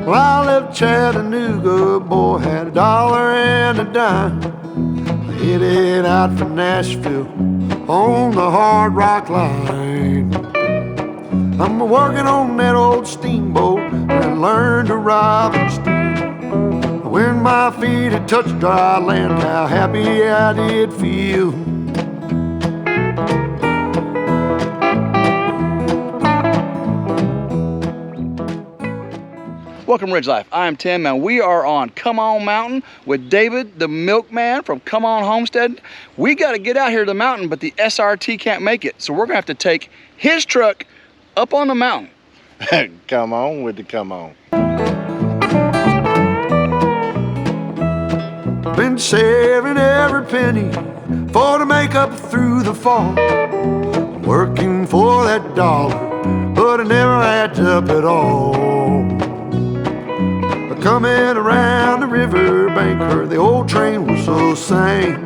Well, I left Chattanooga, boy, had $1 and a dime. Headed out for Nashville on the Hard Rock Line. I'm working on that old steamboat and I learned to rob and steal. When my feet had touched dry land, how happy I did feel. Welcome, Ridge Life. I'm Tim, and we are on Come On Mountain with David, the Milkman from Come On Homesteading. We got to get out here to the mountain, but the SRT can't make it, so we're gonna have to take his truck up on the mountain. Come on with the come on. Been saving every penny for to make up through the fall. Working for that dollar, but it never adds up at all. Coming around the riverbank, heard the old train whistle sing.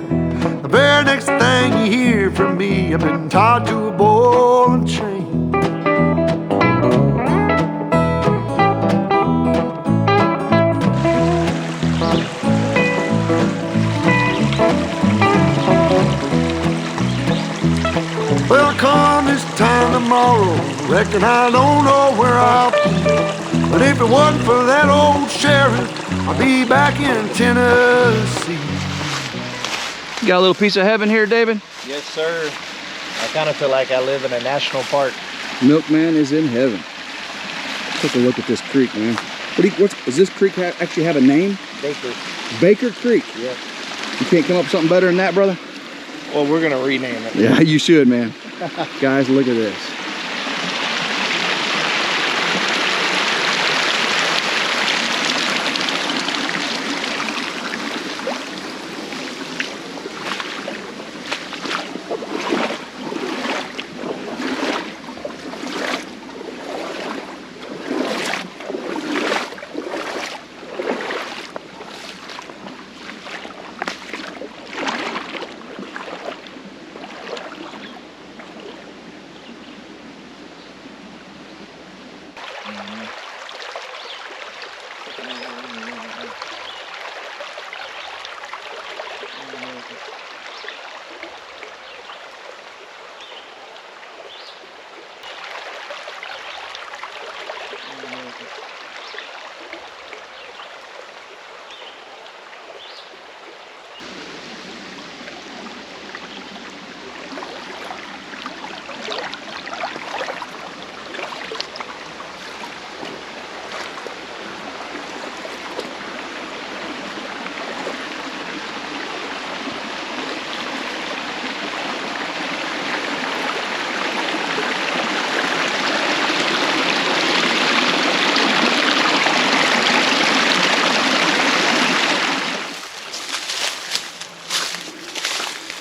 The very next thing you hear from me, I've been tied to a ball and chain. Well, come this time tomorrow, reckon I don't know where I'll be. But if it wasn't for that old sheriff, I'd be back in Tennessee. You got a little piece of heaven here, David? Yes, sir. I kind of feel like I live in a national park. Milkman is in heaven. Take a look at this creek, man. Does this creek actually have a name? Baker. Baker Creek? Yeah. You can't come up with something better than that, brother? Well, we're going to rename it. Yeah, you should, man. Guys, look at this.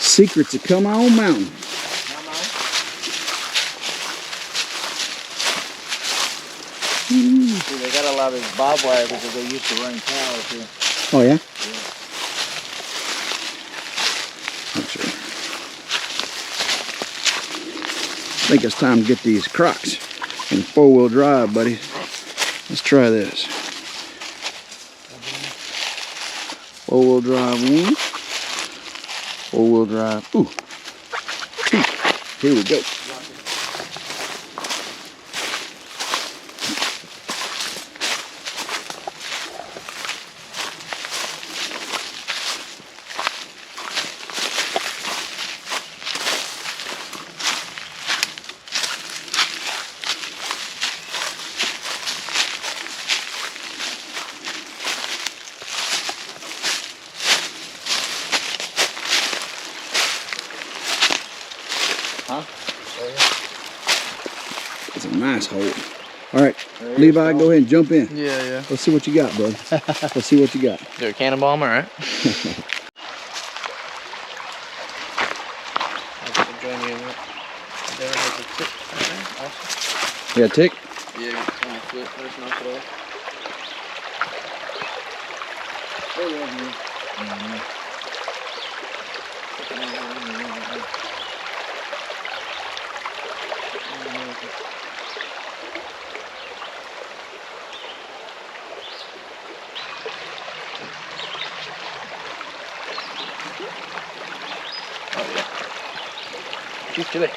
Secrets of Come On Mountain. See, they got a lot of this barbed wire because they used to run cows here. Oh, yeah? Yeah. I'm sure. I think it's time to get these Crocs in 4-wheel drive, buddy. Let's try this. 4-wheel drive one. 4-wheel drive. Ooh. Here we go. It's a nice hole. All right, Levi, go ahead and jump in. Yeah. Let's see what you got, bud. Let's see what you got. You're a cannonball, all right? You got a tick? Yeah, on my foot. Let's knock it off. Chile.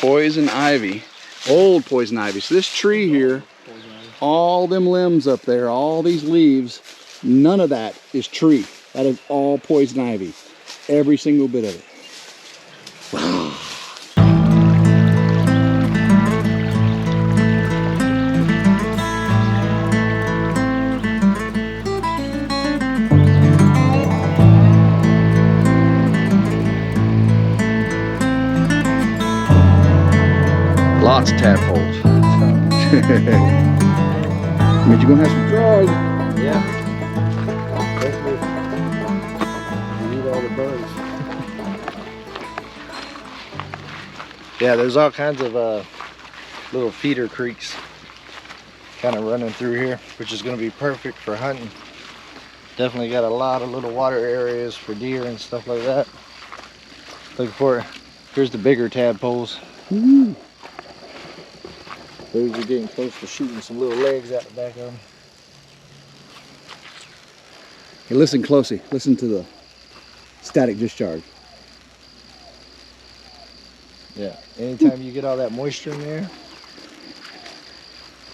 Poison ivy, old poison ivy. So this tree here, all them limbs up there, all these leaves, none of that is tree. That is all poison ivy. Every single bit of it. Wow. Lots of tadpoles. But you're gonna have some frogs. Yeah. You eat all the bugs. Yeah, there's all kinds of little feeder creeks kind of running through here, which is going to be perfect for hunting. Definitely got a lot of little water areas for deer and stuff like that. Looking for it. Here's the bigger tadpoles. Ooh. Those are getting close to shooting some little legs out the back of them. Hey, listen closely. Listen to the static discharge. Yeah, anytime you get all that moisture in there.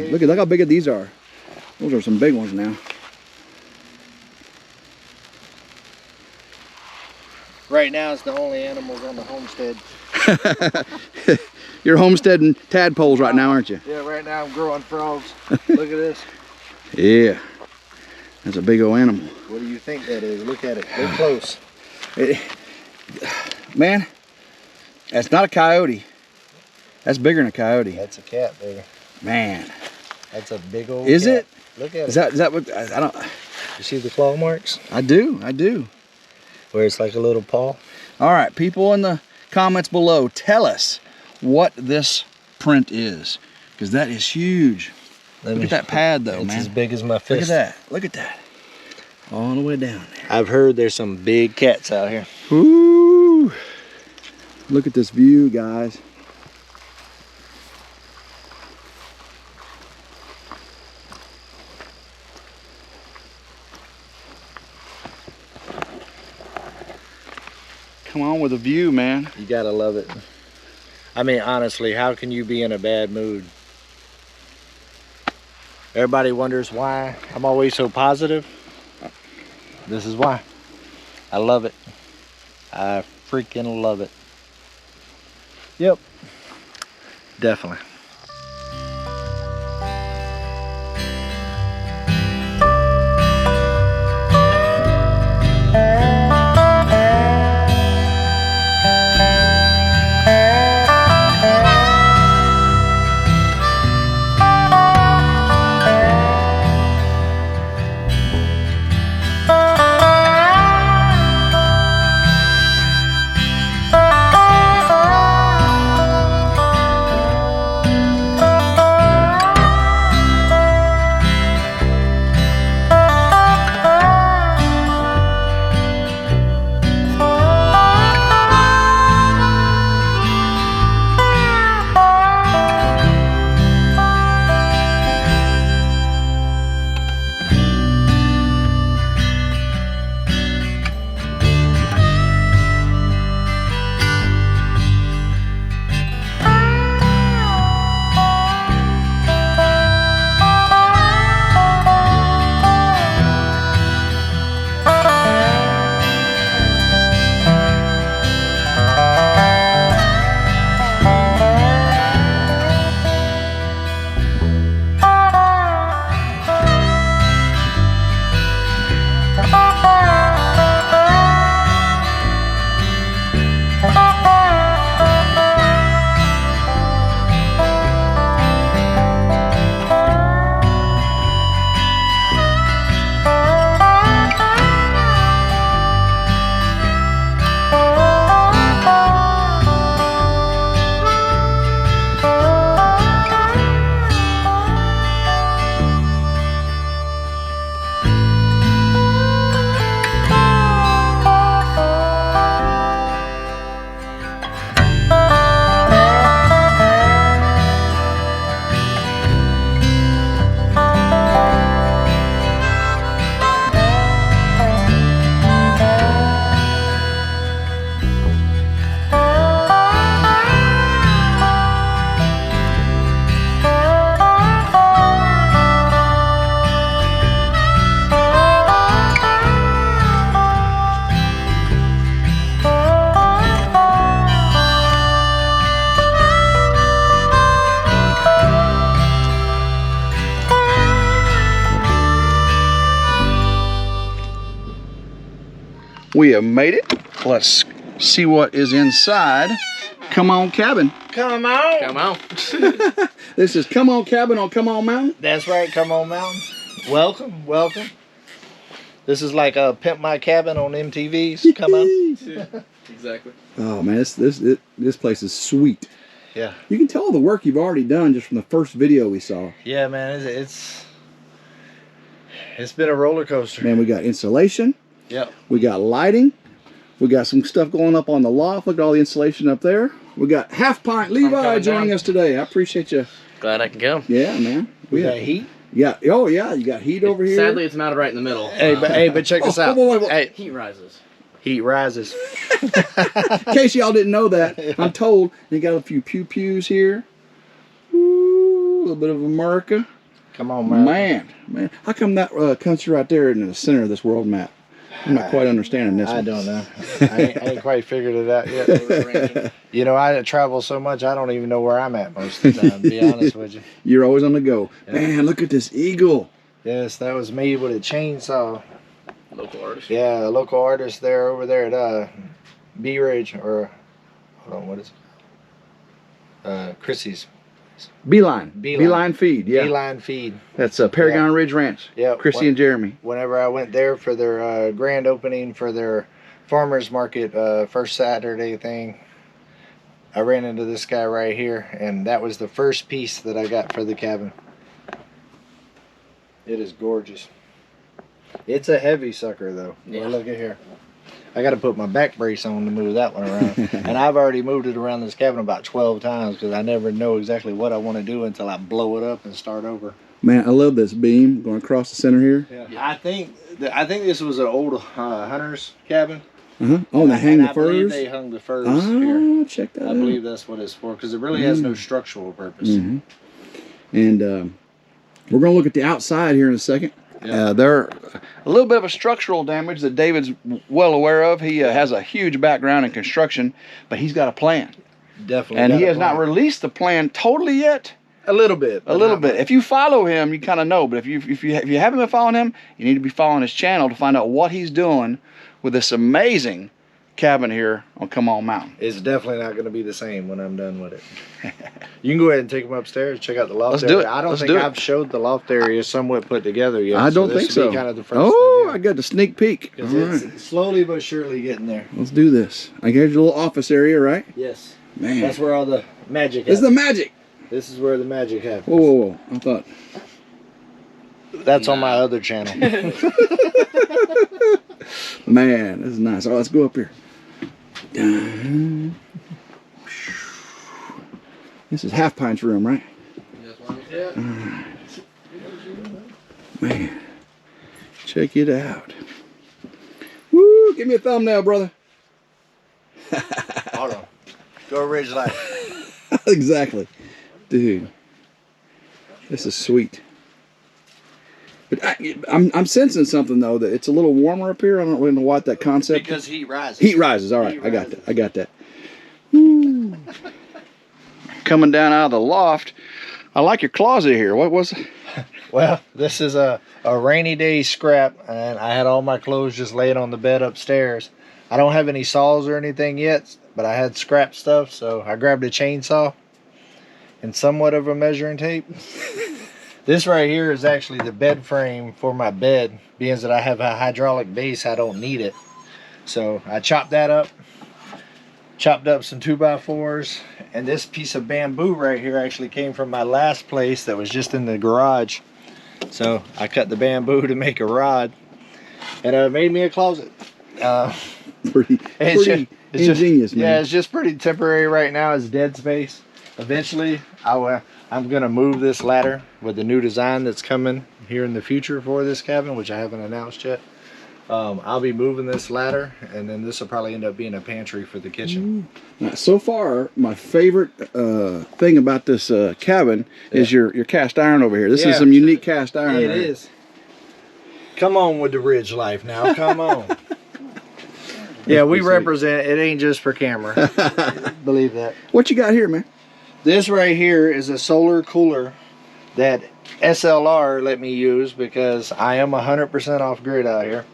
Look how big these are. Those are some big ones now. Right now it's the only animals on the homestead. You're homesteading tadpoles right now, aren't you? Yeah, right now I'm growing frogs. Look at this. Yeah, that's a big old animal. What do you think that is? Look at it. Look close. Man, that's not a coyote. That's bigger than a coyote. That's a cat, baby. Man. That's a big old Is cat. it? Look at Is it. that what, I don't. You see the claw marks? I do. Where it's like a little paw? All right, people in the comments below, tell us what this print is, because that is huge. Look at that pad though, it's man. It's as big as my fist. Look at that. All the way down there. I've heard there's some big cats out here. Woo! Look at this view, guys. Come on with a view, man. You gotta love it. I mean, honestly, how can you be in a bad mood? Everybody wonders why I'm always so positive. This is why. I love it. I freaking love it. Yep. Definitely. We have made it. Let's see what is inside. Come On Cabin. Come on. Come on. This is Come On Cabin on Come On Mountain. That's right, Come On Mountain. Welcome, welcome. This is like a Pimp My Cabin on MTV's. Come on. Exactly. Oh man, this place is sweet. Yeah. You can tell the work you've already done just from the first video we saw. Yeah, man, it's been a roller coaster. Man, we got insulation. Yep. We got lighting. We got some stuff going up on the loft. Look at all the insulation up there. We got Half Pint Levi joining us today. I appreciate you. Glad I can come. Yeah, man. We got heat. Yeah. Oh, yeah. You got heat over here. Sadly, it's mounted right in the middle. But check this out. Wait. Hey, Heat rises. heat rises. In case y'all didn't know that, I'm told you got a few pew-pews here. Ooh, a little bit of America. Come on, man. Man. How come that country right there in the center of this world map? I'm not quite understanding this I one. don't know. I ain't quite figured it out yet. You know, I travel so much, I don't even know where I'm at most of the time, to be honest with you. You're always on the go. Yeah. Man, look at this eagle. Yes, that was me with a chainsaw. Local artist. Yeah, a local artist there over there at B Ridge, or hold on, what is it? Chrissy's. Beeline Beeline. Feed. Yeah. Beeline Feed. That's Paragon Ridge Ranch. Yeah. Chrissy and Jeremy. Whenever I went there for their grand opening for their farmers market first Saturday thing, I ran into this guy right here, and that was the first piece that I got for the cabin. It is gorgeous. It's a heavy sucker though. Yeah. Look at here. I got to put my back brace on to move that one around. And I've already moved it around this cabin about 12 times because I never know exactly what I want to do until I blow it up and start over. Man, I love this beam going across the center here. Yeah. I think this was an old hunter's cabin. Oh, they hang the I believe furs? they hung the furs here. Oh, check that out. I believe that's what it's for because it really has no structural purpose. And we're going to look at the outside here in a second. Yeah. There a little bit of a structural damage that David's well aware of. He has a huge background in construction, but he's got a plan. Definitely. And he has not released the plan totally yet. A little bit. A little bit. If you follow him, you kind of know. But if you haven't been following him, you need to be following his channel to find out what he's doing with this amazing cabin here on Come On Mountain. It's definitely not going to be the same when I'm done with it. You can go ahead and take them upstairs, check out the loft Let's area. do it. I don't Let's think do it. I've showed the loft area somewhat put together yet. I don't this think would so. be kind of the first Oh, thing, I got the sneak peek. All It's right. slowly but surely getting there. Let's do this. I got your little office area, right? Yes. Man. That's where all the magic This is happens. the magic. This is where the magic happens. Whoa. I thought. That's on my other channel. Man, this is nice. All right, let's go up here. This is Half Pint's room, right? Man, check it out. Woo! Give me a thumbnail, brother. Hold on. Go RidgeLife. Exactly, dude. This is sweet. But I'm sensing something though, that it's a little warmer up here. I don't really know what that concept. Because heat rises. Heat rises. All right, Heat I got rises. that. I got that. Woo. Coming down out of the loft. I like your closet here. What was it? Well, this is a rainy day scrap, and I had all my clothes just laying on the bed upstairs. I don't have any saws or anything yet, but I had scrap stuff, so I grabbed a chainsaw and somewhat of a measuring tape. This right here is actually the bed frame for my bed. Being that I have a hydraulic base, I don't need it. So I chopped that up, chopped up some 2x4s, and this piece of bamboo right here actually came from my last place that was just in the garage. So I cut the bamboo to make a rod, and it made me a closet. Pretty ingenious, man. Yeah, it's just pretty temporary right now. It's dead space. Eventually, I'm gonna move this ladder with the new design that's coming here in the future for this cabin, which I haven't announced yet. I'll be moving this ladder, and then this will probably end up being a pantry for the kitchen. Now, so far, my favorite thing about this cabin is your cast iron over here. This is some unique cast iron. It right? is. Come on with the Ridge Life now. Come on. Yeah, we represent. It ain't just for camera. Believe that. What you got here, man? This right here is a solar cooler that SLR let me use because I am 100% off grid out here.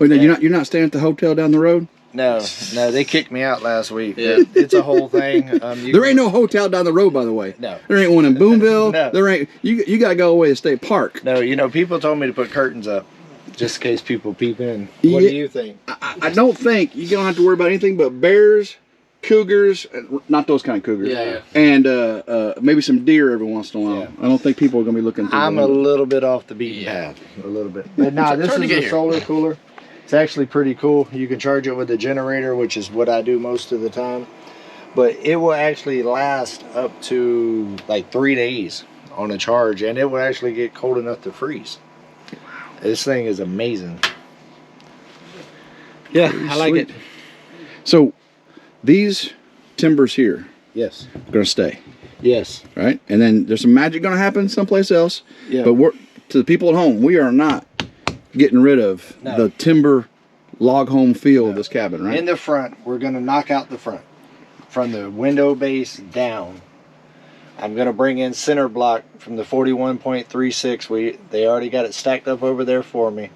Wait, no, you're not staying at the hotel down the road? No, they kicked me out last week. Yeah. It's a whole thing. There ain't no hotel down the road, by the way. No. There ain't one in Boonville. No. There ain't. You got to go away to State Park. No, you know, people told me to put curtains up just in case people peep in. What do you think? I don't think you don't have to worry about anything but bears, cougars, not those kind of cougars, Yeah. and maybe some deer every once in a while. Yeah. I don't think people are gonna be looking. I'm a little bit off the beaten path, a little bit. But nah, this Turn to is get a here. solar cooler. It's actually pretty cool. You can charge it with a generator, which is what I do most of the time. But it will actually last up to like 3 days on a charge, and it will actually get cold enough to freeze. This thing is amazing. Yeah, I like it. So these timbers here Yes. are gonna stay, Yes. right? And then there's some magic gonna happen someplace else. Yeah. But we're to the people at home. We are not getting rid of No. the timber log home feel of this cabin, right? In the front, we're going to knock out the front from the window base down. I'm going to bring in center block from the 41.36. They already got it stacked up over there for me.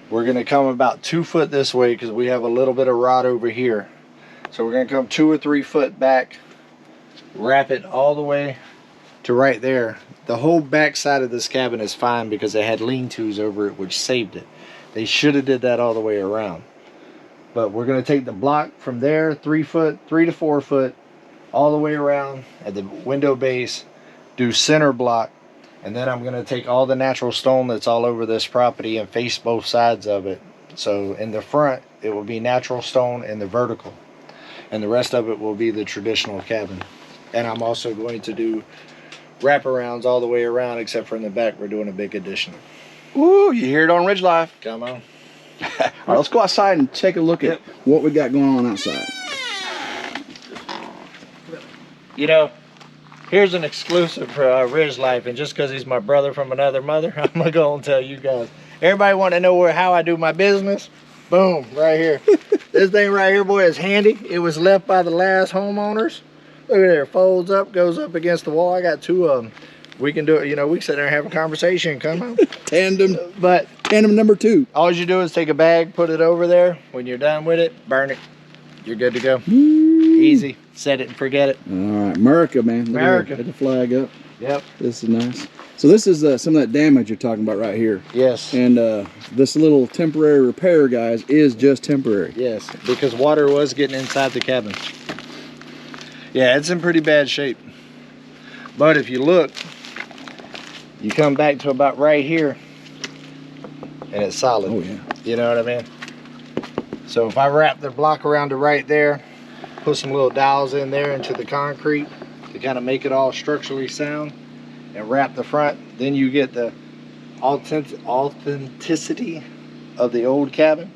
We're going to come about 2 foot this way because we have a little bit of rod over here. So we're going to come 2 or 3 foot back, wrap it all the way to right there. The whole back side of this cabin is fine because they had lean-tos over it, which saved it. They should have did that all the way around. But we're going to take the block from there, 3 to 4 foot, all the way around at the window base, do center block, and then I'm going to take all the natural stone that's all over this property and face both sides of it. So in the front, it will be natural stone in the vertical, and the rest of it will be the traditional cabin. And I'm also going to do wraparounds all the way around, except for in the back, we're doing a big addition. Ooh, you hear it on Ridge Life. Come on. All right, let's go outside and take a look at what we got going on outside. You know, here's an exclusive for Ridge Life, and just because he's my brother from another mother, I'm gonna go and tell you guys. Everybody want to know how I do my business? Boom, right here. This thing right here, boy, is handy. It was left by the last homeowners. Look at there, folds up, goes up against the wall. I got 2 of them. We can do it, you know, we can sit there and have a conversation, come on. Tandem But number 2. all you do is take a bag, put it over there. When you're done with it, burn it. You're good to go. Easy. Set it and forget it. All right, America, man. Look America. at the flag up. Yep. This is nice. So this is some of that damage you're talking about right here. Yes. And this little temporary repair, guys, is just temporary. Yes, because water was getting inside the cabin. Yeah, it's in pretty bad shape. But if you look, you come back to about right here, and it's solid. Oh, yeah. You know what I mean? So if I wrap the block around to right there, put some little dowels in there into the concrete to kind of make it all structurally sound, and wrap the front, then you get the authenticity of the old cabin,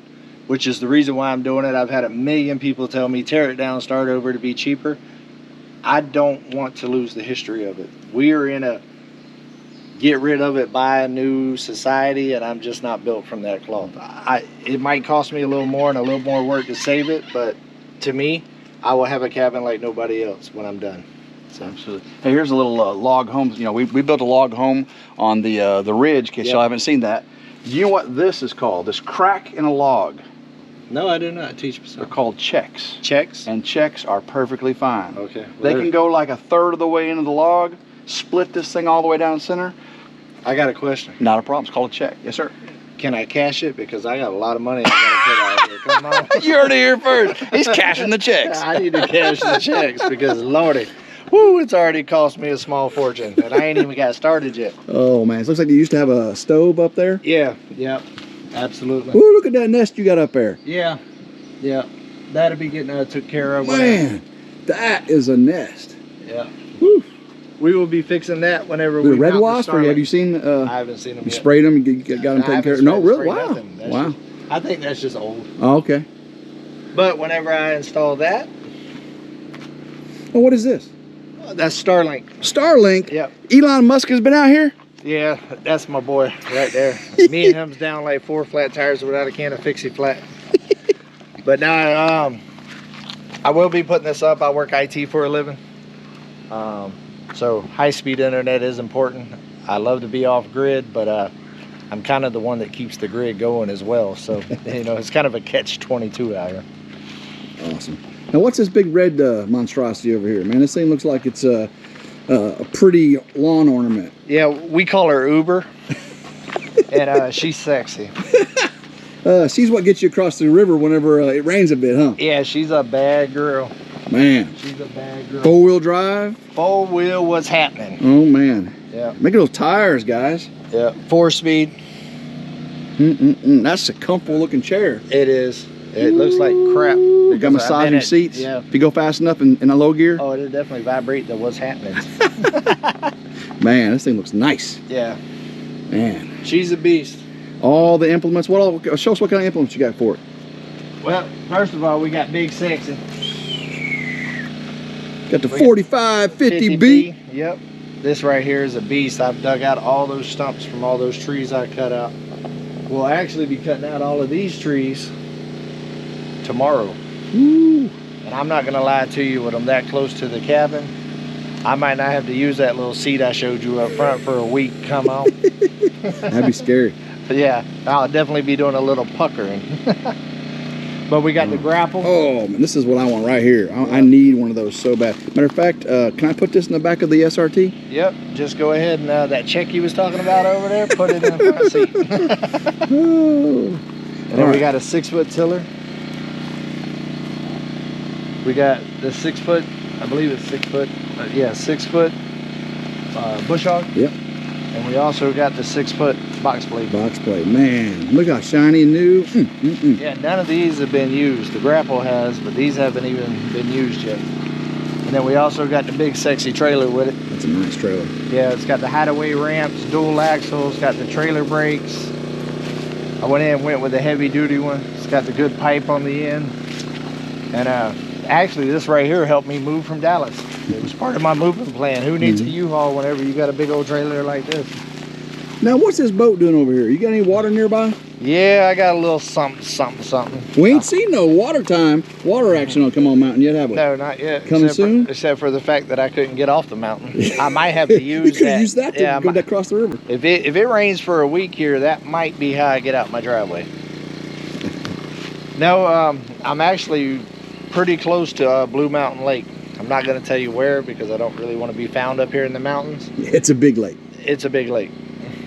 which is the reason why I'm doing it. I've had a million people tell me, tear it down, start over to be cheaper. I don't want to lose the history of it. We are in a get rid of it, buy a new society, and I'm just not built from that cloth. It might cost me a little more and a little more work to save it, but to me, I will have a cabin like nobody else when I'm done. So. Absolutely. Hey, here's a little log home. You know, we built a log home on the ridge, in case y'all haven't seen that. Do you know what this is called? This crack in a log. No, I do not. Teach me They're something. called checks. Checks? And checks are perfectly fine. Okay. They can go like a third of the way into the log, split this thing all the way down the center. I got a question. Not a problem. It's called a check. Yes, sir. Can I cash it? Because I got a lot of money I gotta put out here. Come on. You heard it here first. He's cashing the checks. I need to cash the checks because, Lordy, whoo, it's already cost me a small fortune, and I ain't even got started yet. Oh, man. It looks like you used to have a stove up there. Yeah, absolutely. Ooh, look at that nest you got up there. Yeah. That'll be getting took care of. Man, that is a nest. Yeah. Whew. We will be fixing that whenever The we red mount the wasp, or have you seen? I haven't seen them You yet. sprayed them. You got them taken care of. No, really? Sprayed Wow. nothing. That's Wow. just- I think that's just old. Oh, okay. But whenever I install that, Well, what is this? that's Starlink. Starlink. Yep. Elon Musk has been out here. Yeah, that's my boy right there. Me and him's down like 4 flat tires without a can of Fixie Flat. But now I will be putting this up. I work IT for a living. So high-speed internet is important. I love to be off grid, but I'm kind of the one that keeps the grid going as well. So, you know, it's kind of a catch-22 out here. Awesome. Now, what's this big red monstrosity over here, man? This thing looks like it's a pretty lawn ornament. Yeah, we call her Uber, and she's sexy. She's what gets you across the river whenever it rains a bit, huh? Yeah, she's a bad girl. Man. She's a bad girl. Four-wheel drive? Four-wheel, what's happening? Oh, man. Yeah. Look at those tires, guys. Yeah, 4-speed. That's a comfortable looking chair. It is. It looks like crap. Got massaging seats. Yeah. If you go fast enough in a low gear. Oh, it'll definitely vibrate to what's happening. Man, this thing looks nice. Yeah. Man. She's a beast. All the implements. Show us what kind of implements you got for it. Well, first of all, we got Big Sexy. Got the 4550B. Yep. This right here is a beast. I've dug out all those stumps from all those trees I cut out. We'll actually be cutting out all of these trees tomorrow. Ooh. And I'm not gonna lie to you, when I'm that close to the cabin, I might not have to use that little seat I showed you up front for a week. Come on. That'd be scary. But yeah, I'll definitely be doing a little puckering. But we got the grapple. Oh man, this is what I want right here. I need one of those so bad. Matter of fact, can I put this in the back of the SRT? Yep, just go ahead and that check you was talking about over there, put it in the front seat. And then we got a 6-foot tiller. We got the 6-foot, I believe it's 6 foot, yeah, 6-foot bush hog. Yep. And we also got the 6-foot box blade. Box blade, man, look how shiny and new. Yeah, none of these have been used. The grapple has, but these haven't even been used yet. And then we also got the Big Sexy trailer with it. That's a nice trailer. Yeah, it's got the hideaway ramps, dual axles, got the trailer brakes. I went in and went with the heavy duty one. It's got the good pipe on the end. And actually this right here helped me move from Dallas. It was part of my moving plan. Who needs a U-Haul whenever you got a big old trailer like this? Now, what's this boat doing over here? You got any water nearby? Yeah, I got a little something. We ain't seen no water action on Come On Mountain yet, have we? No, not yet. Coming soon? Except for the fact that I couldn't get off the mountain. I might have to use you could use that to go across the river. If it rains for a week here, that might be how I get out my driveway. No, I'm actually pretty close to Blue Mountain Lake. I'm not going to tell you where because I don't really want to be found up here in the mountains. It's a big lake. It's a big lake.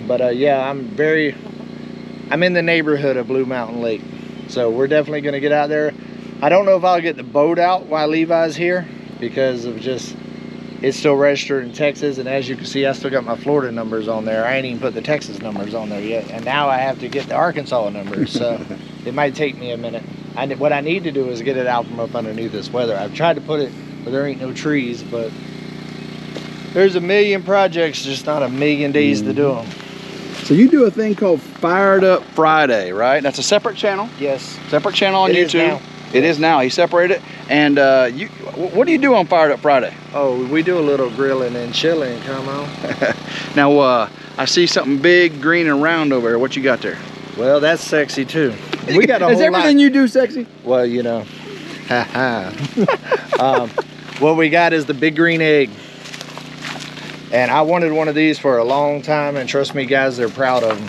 But yeah, I'm in the neighborhood of Blue Mountain Lake. So we're definitely going to get out there. I don't know if I'll get the boat out while Levi's here because of just, it's still registered in Texas. And as you can see, I still got my Florida numbers on there. I ain't even put the Texas numbers on there yet. And now I have to get the Arkansas numbers. So it might take me a minute. What I need to do is get it out from up underneath this weather. I've tried to put it where there ain't no trees, but there's a million projects, just not a million days to do them. So you do a thing called Fired Up Friday, right? That's a separate channel. Yes. Separate channel on It YouTube. is now. It is now. He separated it. And what do you do on Fired Up Friday? Oh, we do a little grilling and chilling, come on. Now, I see something big, green, and round over there. What you got there? Well, that's sexy too. We got a Is whole everything lot. you do sexy? Well, you know. What we got is the big green egg. And I wanted one of these for a long time, and trust me guys, they're proud of them.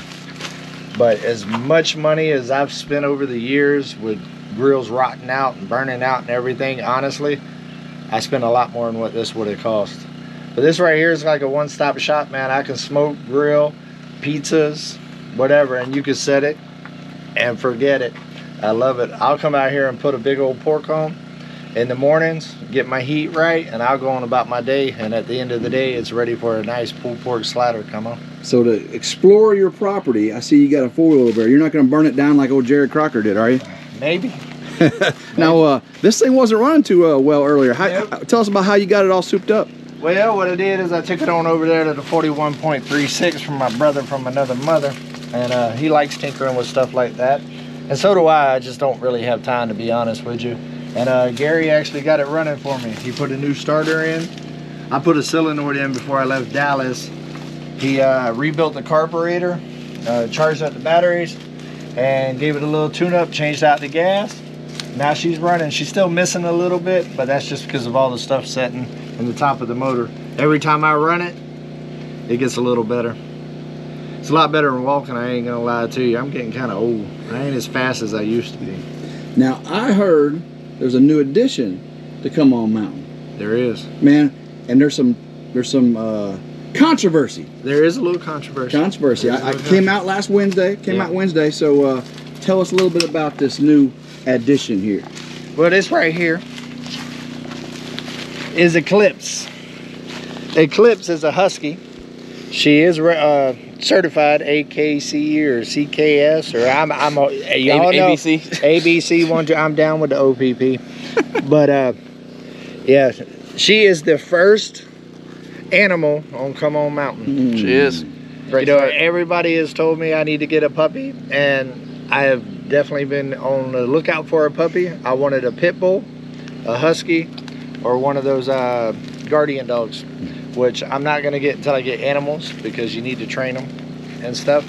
But as much money as I've spent over the years with grills rotting out and burning out and everything, honestly, I spent a lot more than what this would have cost. But this right here is like a one-stop shop, man. I can smoke, grill, pizzas, whatever, and you can set it and forget it. I love it. I'll come out here and put a big old pork on in the mornings, get my heat right, and I'll go on about my day. And at the end of the day, it's ready for a nice pulled pork slider. Come on. So to explore your property, I see you got a 4-wheel over there. You're not going to burn it down like old Jared Crocker did, are you? Maybe. Now, this thing wasn't running too well earlier. Tell us about how you got it all souped up. Well, what I did is I took it on over there to the 41.36 from my brother from another mother. And he likes tinkering with stuff like that. And so do I. I just don't really have time, to be honest with you. And Gary actually got it running for me. He put a new starter in. I put a solenoid in before I left Dallas. He rebuilt the carburetor, charged up the batteries, and gave it a little tune-up, changed out the gas. Now she's running. She's still missing a little bit, but that's just because of all the stuff setting in the top of the motor. Every time I run it, it gets a little better. It's a lot better than walking, I ain't gonna lie to you. I'm getting kind of old. I ain't as fast as I used to be. Now, I heard there's a new addition to Come On Mountain. There is. Man, and there's some controversy. There is a little controversy. I came out last Wednesday. So tell us a little bit about this new addition here. Well, this right here is Eclipse. Eclipse is a husky. She is certified AKC or CKS or y'all know ABC. ABC one. I'm down with the OPP. But yeah, she is the first animal on Come On Mountain. She is. You know, everybody has told me I need to get a puppy, and I have definitely been on the lookout for a puppy. I wanted a pit bull, a husky, or one of those guardian dogs, which I'm not gonna get until I get animals because you need to train them and stuff.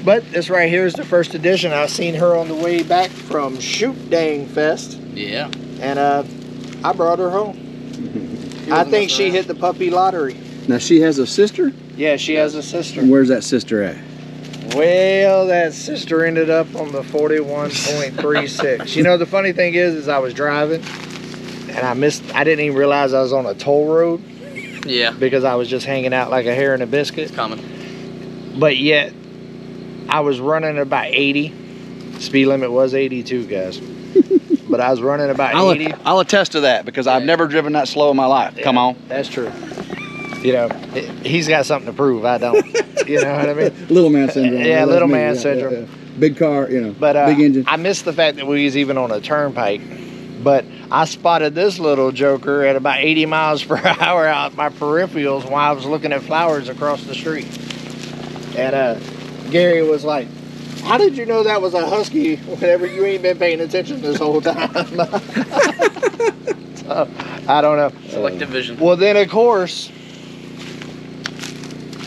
But this right here is the first edition. I've seen her on the way back from Shoot Dang Fest, Yeah. and I brought her home. I think she hit the puppy lottery. Now, she has a sister? Yeah, she has a sister. And where's that sister at? Well, that sister ended up on the 41.36. You know, the funny thing is I was driving and I didn't even realize I was on a toll road Yeah. because I was just hanging out like a hare in a biscuit. It's coming. But yet, I was running about 80. Speed limit was 82, guys. But I was running about 80. I'll attest to that because I've never driven that slow in my life. Yeah, Come on. That's true. You know, he's got something to prove. I don't. You know what I mean? Little man syndrome. Yeah, That's little me. man syndrome. Big car, you know, But big engine. I missed the fact that we was even on a turnpike. But I spotted this little joker at about 80 miles per hour out my peripherals while I was looking at flowers across the street. And Gary was like, "How did you know that was a husky whenever you ain't been paying attention this whole time?" So, I don't know. Selective vision. Well, then of course,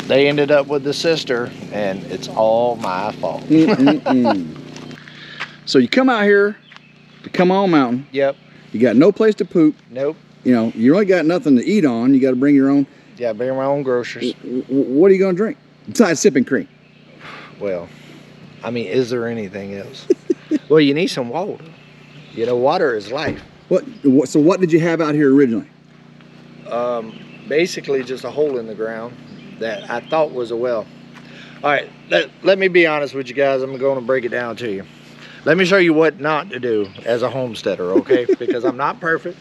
they ended up with the sister, and it's all my fault. So you come out here to Come On Mountain. Yep. You got no place to poop. Nope. You know, you only got nothing to eat on. You got to bring your own. Yeah, bring my own groceries. What are you going to drink besides sipping cream? Well, I mean, is there anything else? Well, you need some water. You know, water is life. So what did you have out here originally? Basically just a hole in the ground that I thought was a well. All right, let me be honest with you guys. I'm going to break it down to you. Let me show you what not to do as a homesteader, okay? Because I'm not perfect.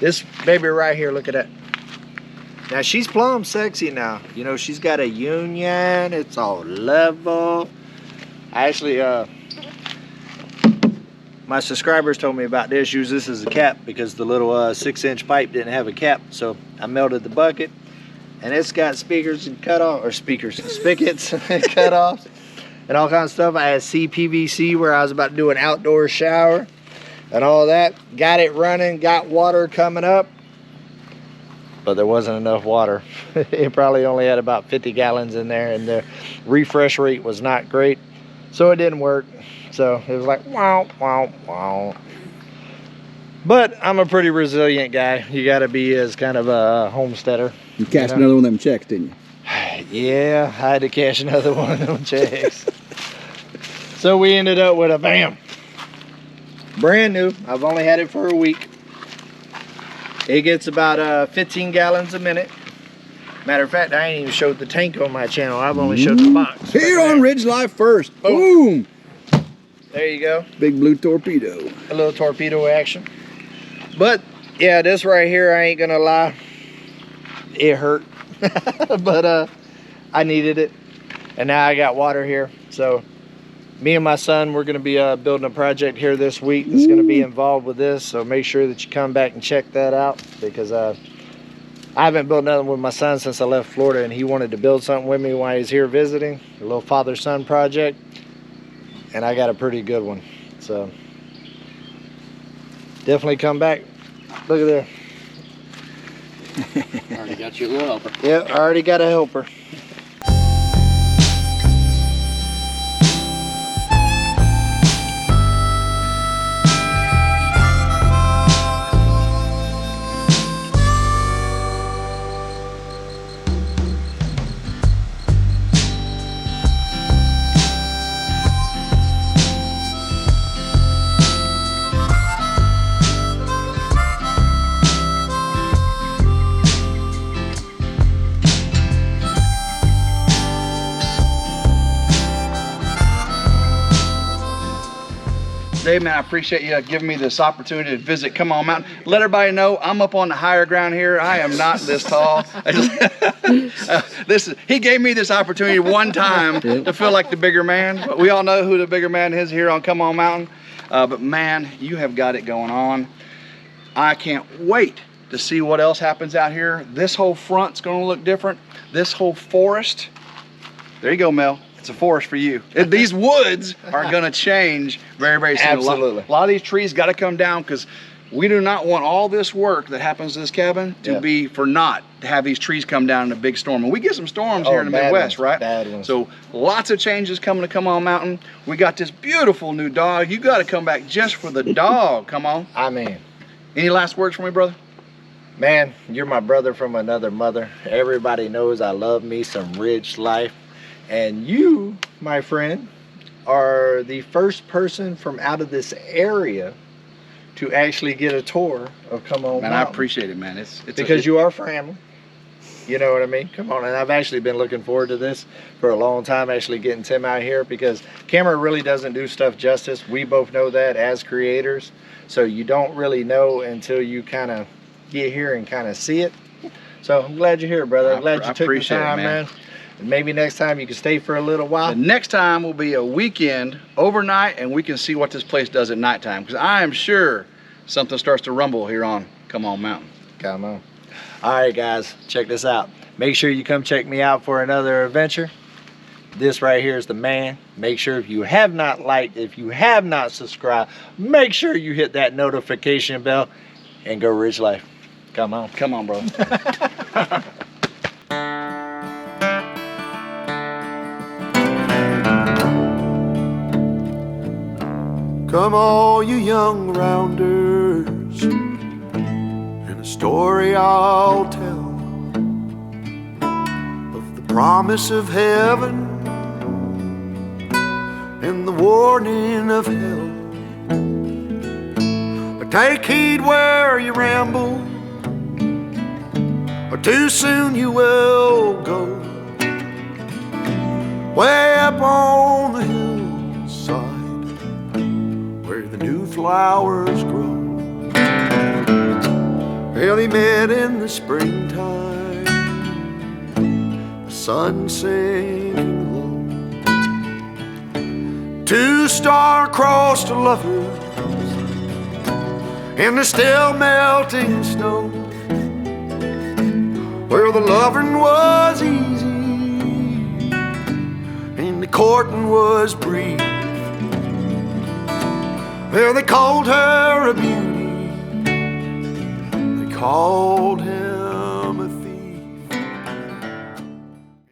This baby right here, look at that. Now, she's plumb sexy now. You know, she's got a union. It's all level. Actually, my subscribers told me about this. Use this as a cap because the little 6-inch pipe didn't have a cap. So I melted the bucket, and it's got speakers and spigots and cut-offs and all kinds of stuff. I had CPVC where I was about to do an outdoor shower and all that. Got it running, got water coming up, but there wasn't enough water. It probably only had about 50 gallons in there, and the refresh rate was not great. So it didn't work. So it was like, wow, wow, wow. But I'm a pretty resilient guy. You got to be as kind of a homesteader. You cashed another one of them checks, didn't you? Yeah, I had to cash another one of them checks. So we ended up with a bam. Brand new. I've only had it for a week. It gets about 15 gallons a minute. Matter of fact, I ain't even showed the tank on my channel. I've only showed the box. Here on Ridge Life first. Boom. There you go. Big blue torpedo. A little torpedo action. But yeah, this right here, I ain't gonna lie, it hurt. But I needed it. And now I got water here. So me and my son, we're gonna be building a project here this week that's gonna be involved with this. So make sure that you come back and check that out, because I haven't built nothing with my son since I left Florida, and he wanted to build something with me while he's here visiting, a little father-son project, and I got a pretty good one. So definitely come back. Look at there. Already got your little helper. Yep, I already got a helper. Dave, man, I appreciate you giving me this opportunity to visit Come On Mountain. Let everybody know I'm up on the higher ground here. I am not this tall. He gave me this opportunity one time to feel like the bigger man. But we all know who the bigger man is here on Come On Mountain. But man, you have got it going on. I can't wait to see what else happens out here. This whole front's going to look different. This whole forest. There you go, Mel. It's a forest for you. These woods are going to change very, very soon. Absolutely. A lot of these trees got to come down because we do not want all this work that happens to this cabin to be for naught, to have these trees come down in a big storm. And we get some storms here in the Midwest, right? Bad ones. So lots of changes coming to Come On Mountain. We got this beautiful new dog. You got to come back just for the dog. Come on. I mean, any last words for me, brother? Man, you're my brother from another mother. Everybody knows I love me some Ridge Life. And you, my friend, are the first person from out of this area to actually get a tour of Come On Mountain. Man, I appreciate it, man. It's because you are family. You know what I mean? Come on. And I've actually been looking forward to this for a long time, actually getting Tim out here, because camera really doesn't do stuff justice. We both know that as creators. So you don't really know until you kind of get here and kind of see it. So I'm glad you're here, brother. I'm glad you took the time, man. And maybe next time you can stay for a little while. The next time will be a weekend, overnight, and we can see what this place does at nighttime. Because I am sure something starts to rumble here on Come On Mountain. Come on. All right, guys, check this out. Make sure you come check me out for another adventure. This right here is the man. Make sure if you have not liked, if you have not subscribed, make sure you hit that notification bell and go Ridge Life. Come on. Come on, bro. Come all you young rounders, and a story I'll tell of the promise of heaven and the warning of hell. But take heed where you ramble, or too soon you will go way up on the hillside where the new flowers grow. Well, he met in the springtime, the sun sinking low. Two star-crossed lovers in the still melting snow, where the loving was easy and the courting was brief. Well, they called her a beauty, they called him